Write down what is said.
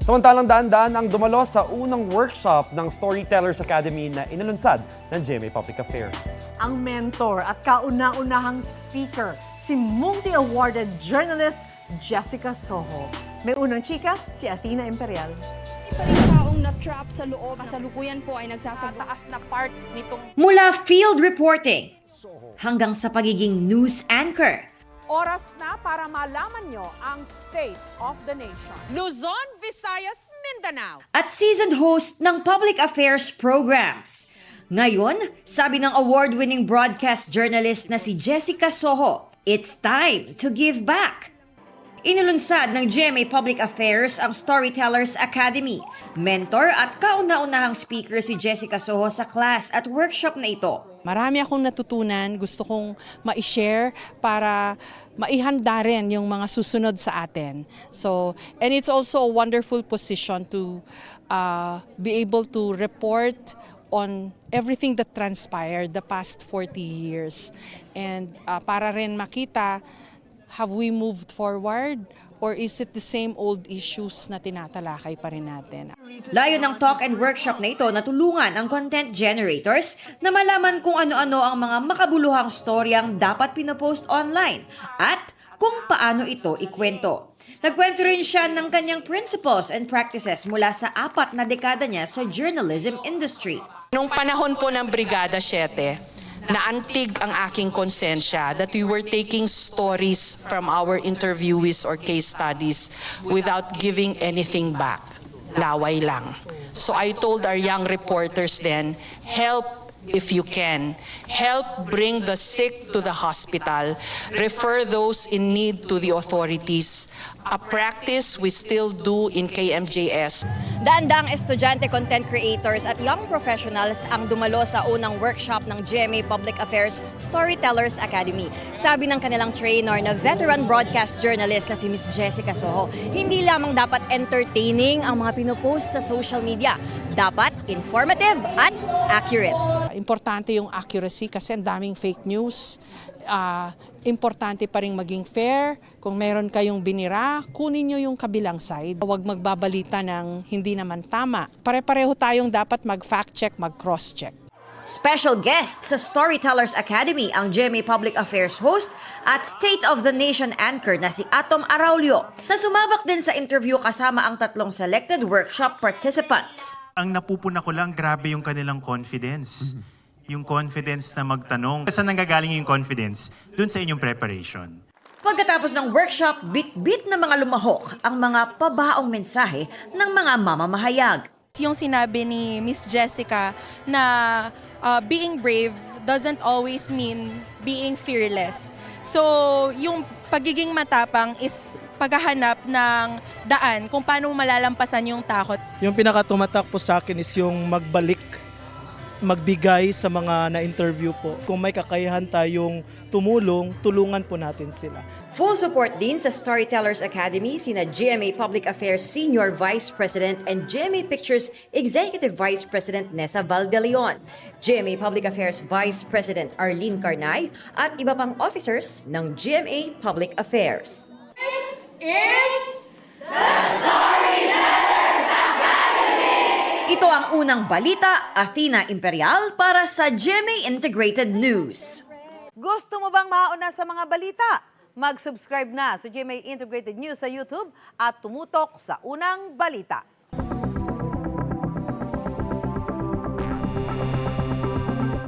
Samantalang daan-daan ang dumalo sa unang workshop ng Storytellers Academy na inalunsad ng GMA Public Affairs. Ang mentor at kauna-unahang speaker, si multi-awarded journalist Jessica Soho. May unang chika, si Athena Imperial. Pa rin taong na-trap sa loob. Kasalukuyan po ay nagsasagot. Taas na part nitong Mula field reporting hanggang sa pagiging news anchor, Oras na para malaman nyo ang State of the Nation. Luzon, Visayas, Mindanao. at seasoned host ng public affairs programs. Ngayon, sabi ng award-winning broadcast journalist na si Jessica Soho, it's time to give back. Inilunsad ng GMA Public Affairs ang Storytellers Academy. Mentor at kauna-unahang speaker si Jessica Soho sa class at workshop na ito. Marami akong natutunan, gusto kong ma-share para maihanda rin yung mga susunod sa atin. So, and it's also a wonderful position to be able to report on everything that transpired the past 40 years. And para rin makita, have we moved forward? Or is it the same old issues na tinatalakay pa rin natin? Layo ng talk and workshop na ito na tulungan ang content generators na malaman kung ano-ano ang mga makabuluhang storyang dapat pinopost online at kung paano ito ikwento. Nagkwento rin siya ng kanyang principles and practices mula sa 4 na dekada niya sa journalism industry. Nung panahon po ng Brigada 7, naantig ang aking konsensya that we were taking stories from our interviewees or case studies without giving anything back. Laway lang. So I told our young reporters then, help if you can. Help bring the sick to the hospital. Refer those in need to the authorities. A practice we still do in KMJS. Daang-daang estudyante, content creators at young professionals ang dumalo sa unang workshop ng GMA Public Affairs Storytellers Academy. Sabi ng kanilang trainer na veteran broadcast journalist na si Miss Jessica Soho, hindi lamang dapat entertaining ang mga pinopost sa social media. Dapat informative at accurate. Importante yung accuracy kasi ang daming fake news. Importante pa rin maging fair. Kung meron kayong binira, kunin nyo yung kabilang side. Huwag magbabalita ng hindi naman tama. Pare-pareho tayong dapat mag-fact check, mag-cross check. Special guest sa Storytellers Academy ang GMA Public Affairs host at State of the Nation anchor na si Atom Araulio na sumabak din sa interview kasama ang 3 selected workshop participants. Ang napupuna ko lang, grabe yung kanilang confidence. Yung confidence na magtanong. Saan nanggagaling yung confidence? Doon sa inyong preparation. Pagkatapos ng workshop, bit-bit na mga lumahok ang mga pabaong mensahe ng mga mamamahayag. Yung sinabi ni Miss Jessica na being brave doesn't always mean being fearless. So, yung pagiging matapang is paghahanap ng daan kung paano malalampasan yung takot. Yung pinakatumatak po sa akin is yung magbigay sa mga na-interview po. Kung may kakayahan tayong tumulong, tulungan po natin sila. Full support din sa Storytellers Academy sina GMA Public Affairs Senior Vice President and GMA Pictures Executive Vice President Nessa Valdeleon, GMA Public Affairs Vice President Arlene Carnay at iba pang officers ng GMA Public Affairs. Ito ang unang balita, Athena Imperial para sa GMA Integrated News. Gusto mo bang mauna sa mga balita? Mag-subscribe na sa GMA Integrated News sa YouTube at tumutok sa unang balita.